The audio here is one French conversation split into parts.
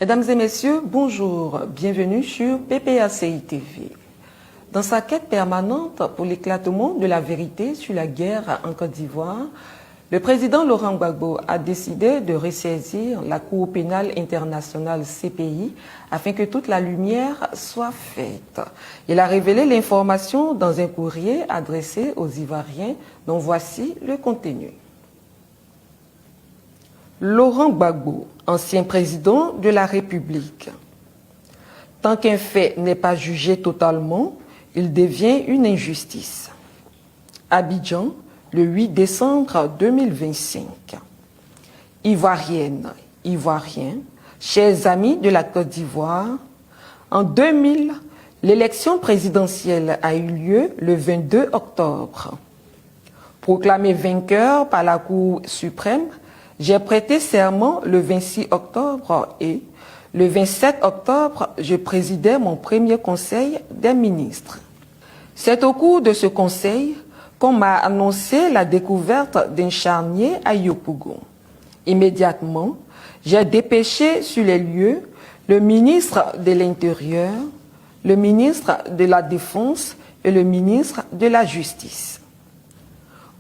Mesdames et messieurs, bonjour, bienvenue sur PPACI TV. Dans sa quête permanente pour l'éclatement de la vérité sur la guerre en Côte d'Ivoire, le président Laurent Gbagbo a décidé de ressaisir la Cour pénale internationale CPI afin que toute la lumière soit faite. Il a révélé l'information dans un courrier adressé aux Ivoiriens dont voici le contenu. Laurent Gbagbo, ancien président de la République. Tant qu'un fait n'est pas jugé totalement, il devient une injustice. Abidjan, le 8 décembre 2025. Ivoiriennes, Ivoiriens, chers amis de la Côte d'Ivoire, en 2000, l'élection présidentielle a eu lieu le 22 octobre. Proclamé vainqueur par la Cour suprême, j'ai prêté serment le 26 octobre et le 27 octobre, je présidais mon premier conseil des ministres. C'est au cours de ce conseil qu'on m'a annoncé la découverte d'un charnier à Yopougon. Immédiatement, j'ai dépêché sur les lieux le ministre de l'Intérieur, le ministre de la Défense et le ministre de la Justice.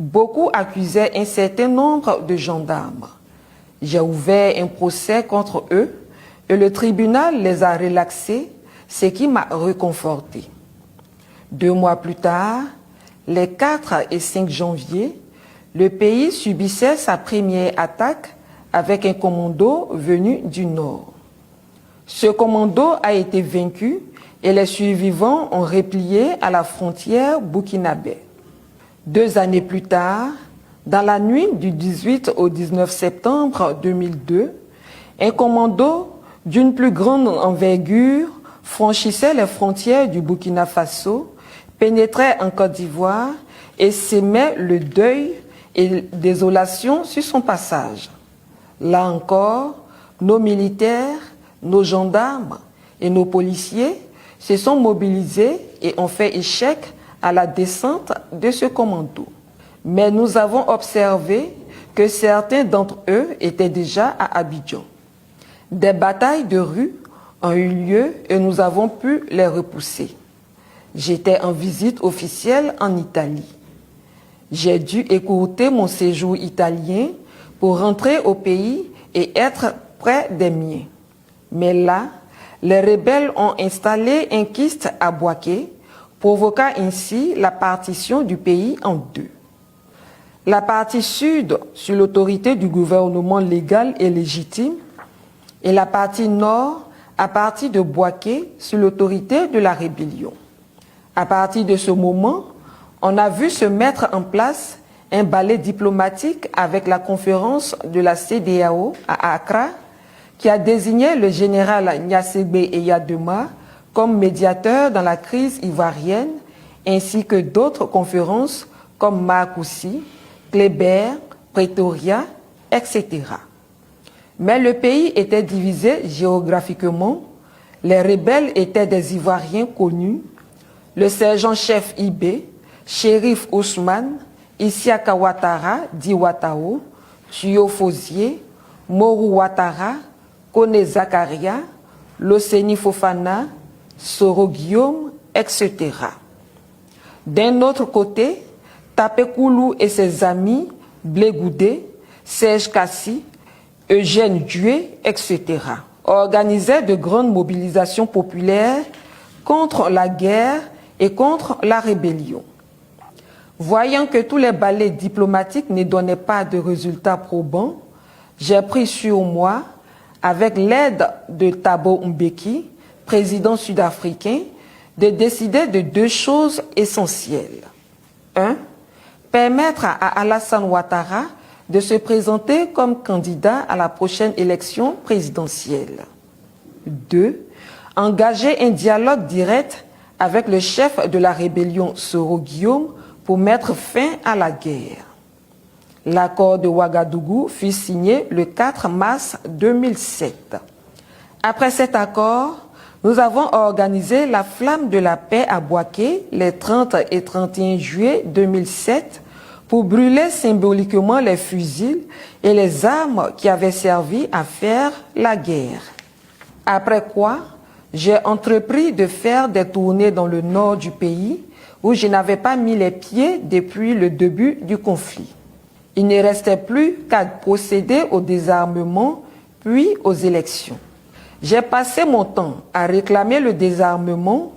Beaucoup accusaient un certain nombre de gendarmes. J'ai ouvert un procès contre eux et le tribunal les a relaxés, ce qui m'a réconforté. 2 mois plus tard, les 4 et 5 janvier, le pays subissait sa première attaque avec un commando venu du nord. Ce commando a été vaincu et les survivants ont replié à la frontière burkinabé. 2 années plus tard, dans la nuit du 18 au 19 septembre 2002, un commando d'une plus grande envergure franchissait les frontières du Burkina Faso, pénétrait en Côte d'Ivoire et sémait le deuil et désolation sur son passage. Là encore, nos militaires, nos gendarmes et nos policiers se sont mobilisés et ont fait échec à la descente de ce commando. Mais nous avons observé que certains d'entre eux étaient déjà à Abidjan. Des batailles de rue ont eu lieu et nous avons pu les repousser. J'étais en visite officielle en Italie. J'ai dû écourter mon séjour italien pour rentrer au pays et être près des miens. Mais là, les rebelles ont installé un kyste à Bouaké, provoquant ainsi la partition du pays en 2. La partie sud sur l'autorité du gouvernement légal et légitime et la partie nord à partir de Bouaké sur l'autorité de la rébellion. À partir de ce moment, on a vu se mettre en place un balai diplomatique avec la conférence de la CEDEAO à Accra qui a désigné le général Gnassingbé Eyadema comme médiateur dans la crise ivoirienne, ainsi que d'autres conférences comme Marcoussis, Kléber, Pretoria, etc. Mais le pays était divisé géographiquement, les rebelles étaient des Ivoiriens connus, le sergent-chef Ibé, Shérif Ousmane, Isiaka Ouattara, dit Ouattao, Tuyo Fosier, Morou Ouattara, Kone Zakaria, Loseni Fofana, Soro Guillaume, etc. D'un autre côté, Tapekoulou et ses amis, Blé Goudé, Serge Kassi, Eugène Dué, etc. organisaient de grandes mobilisations populaires contre la guerre et contre la rébellion. Voyant que tous les balais diplomatiques ne donnaient pas de résultats probants, j'ai pris sur moi, avec l'aide de Thabo Mbeki, président sud-africain, de décider de 2 choses essentielles. 1. Permettre à Alassane Ouattara de se présenter comme candidat à la prochaine élection présidentielle. 2. Engager un dialogue direct avec le chef de la rébellion Soro Guillaume pour mettre fin à la guerre. L'accord de Ouagadougou fut signé le 4 mars 2007. Après cet accord, nous avons organisé la flamme de la paix à Bouaké les 30 et 31 juillet 2007 pour brûler symboliquement les fusils et les armes qui avaient servi à faire la guerre. Après quoi, j'ai entrepris de faire des tournées dans le nord du pays où je n'avais pas mis les pieds depuis le début du conflit. Il ne restait plus qu'à procéder au désarmement puis aux élections. J'ai passé mon temps à réclamer le désarmement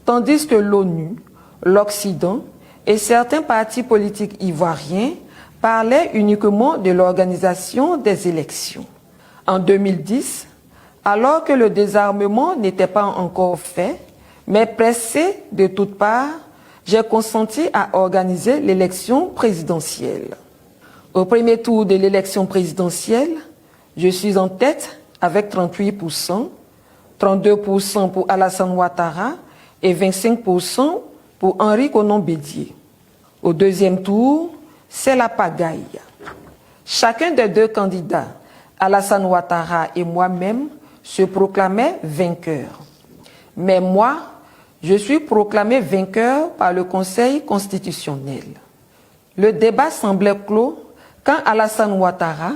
tandis que l'ONU, l'Occident et certains partis politiques ivoiriens parlaient uniquement de l'organisation des élections. En 2010, alors que le désarmement n'était pas encore fait, mais pressé de toutes parts, j'ai consenti à organiser l'élection présidentielle. Au premier tour de l'élection présidentielle, je suis en tête avec 38%, 32% pour Alassane Ouattara et 25% pour Henri Konan Bédié. Au deuxième tour, c'est la pagaille. Chacun des deux candidats, Alassane Ouattara et moi-même, se proclamait vainqueur. Mais moi, je suis proclamé vainqueur par le Conseil constitutionnel. Le débat semblait clos quand Alassane Ouattara,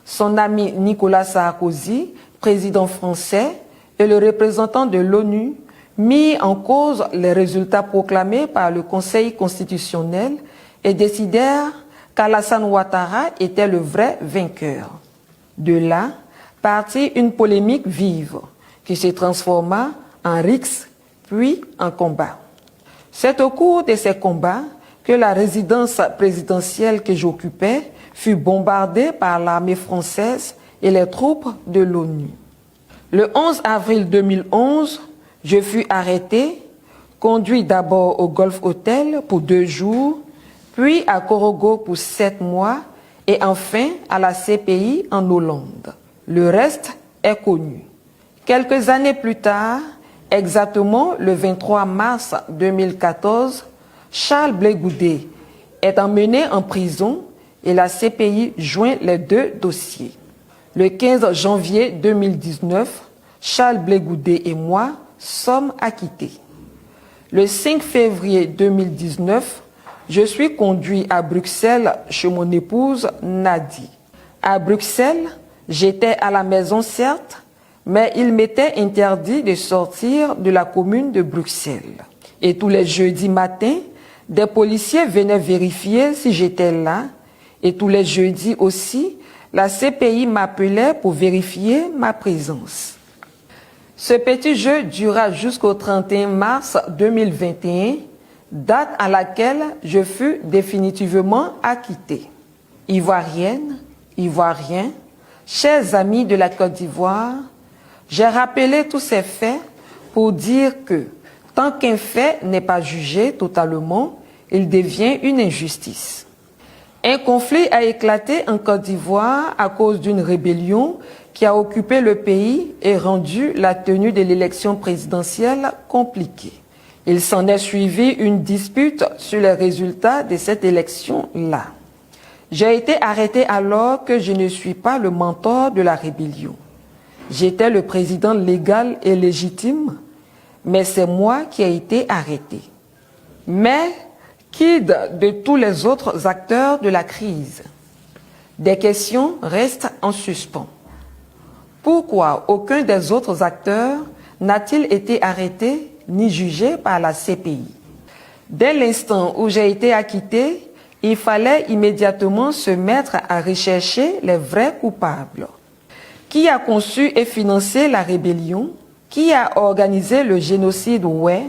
son ami Nicolas Sarkozy, président français, et le représentant de l'ONU mis en cause les résultats proclamés par le Conseil constitutionnel et décidèrent qu'Alassane Ouattara était le vrai vainqueur. De là, partit une polémique vive qui se transforma en rixe puis en combat. C'est au cours de ces combats que la résidence présidentielle que j'occupais fut bombardée par l'armée française et les troupes de l'ONU. Le 11 avril 2011, je fus arrêté, conduit d'abord au Golf Hotel pour 2 jours, puis à Korogo pour 7 mois et enfin à la CPI en Hollande. Le reste est connu. Quelques années plus tard, exactement le 23 mars 2014, Charles Blé Goudé est emmené en prison et la CPI joint les 2 dossiers. Le 15 janvier 2019, Charles Blé Goudé et moi sommes acquittés. Le 5 février 2019, je suis conduit à Bruxelles chez mon épouse Nadi. À Bruxelles, j'étais à la maison certes, mais il m'était interdit de sortir de la commune de Bruxelles. Et tous les jeudis matins, des policiers venaient vérifier si j'étais là. Et tous les jeudis aussi, la CPI m'appelait pour vérifier ma présence. Ce petit jeu dura jusqu'au 31 mars 2021, date à laquelle je fus définitivement acquitté. Ivoirienne, Ivoirien, chers amis de la Côte d'Ivoire, j'ai rappelé tous ces faits pour dire que tant qu'un fait n'est pas jugé totalement, il devient une injustice. Un conflit a éclaté en Côte d'Ivoire à cause d'une rébellion qui a occupé le pays et rendu la tenue de l'élection présidentielle compliquée. Il s'en est suivi une dispute sur les résultats de cette élection-là. J'ai été arrêté alors que je ne suis pas le mentor de la rébellion. J'étais le président légal et légitime, mais c'est moi qui ai été arrêté. Mais qui de tous les autres acteurs de la crise? Des questions restent en suspens. Pourquoi aucun des autres acteurs n'a-t-il été arrêté ni jugé par la CPI? Dès l'instant où j'ai été acquitté, il fallait immédiatement se mettre à rechercher les vrais coupables. Qui a conçu et financé la rébellion? Qui a organisé le génocide? Ouais.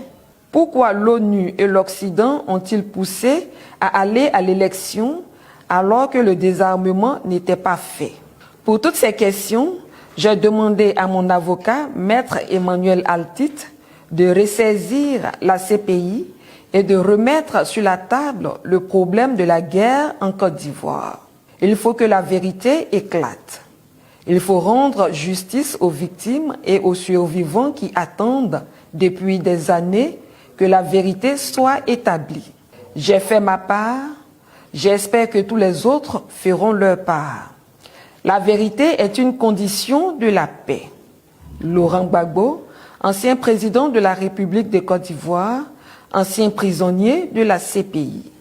Pourquoi l'ONU et l'Occident ont-ils poussé à aller à l'élection alors que le désarmement n'était pas fait? Pour toutes ces questions, j'ai demandé à mon avocat, Maître Emmanuel Altit, de ressaisir la CPI et de remettre sur la table le problème de la guerre en Côte d'Ivoire. Il faut que la vérité éclate. Il faut rendre justice aux victimes et aux survivants qui attendent depuis des années que la vérité soit établie. J'ai fait ma part, j'espère que tous les autres feront leur part. La vérité est une condition de la paix. Laurent Gbagbo, ancien président de la République de Côte d'Ivoire, ancien prisonnier de la CPI.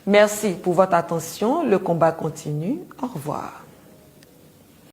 Merci pour votre attention, le combat continue. Au revoir.